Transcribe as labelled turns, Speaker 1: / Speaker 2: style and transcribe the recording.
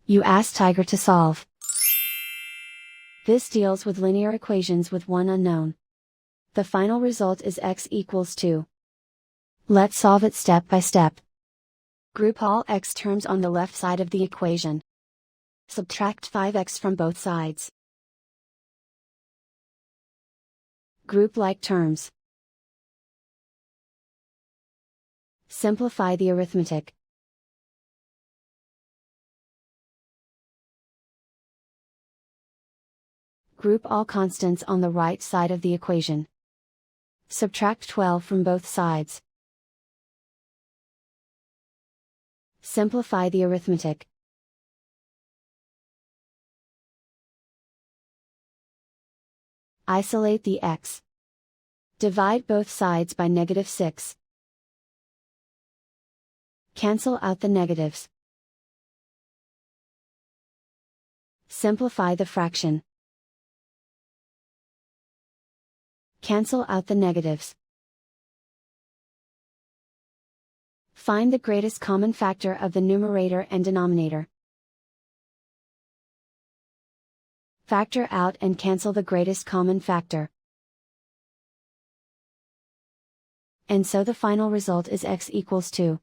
Speaker 1: You ask Tiger to solve. This deals with linear equations with one unknown. The final result is x equals 2. Let's solve it step by step. Group all x terms on the left side of the equation. Subtract 5x from both sides. Group like terms. Simplify the arithmetic. Group all constants on the right side of the equation. Subtract 12 from both sides. Simplify the arithmetic. Isolate the x. Divide both sides by -6. Cancel out the negatives. Simplify the fraction. Cancel out the negatives. Find the greatest common factor of the numerator and denominator. Factor out and cancel the greatest common factor. And so the final result is x equals 2.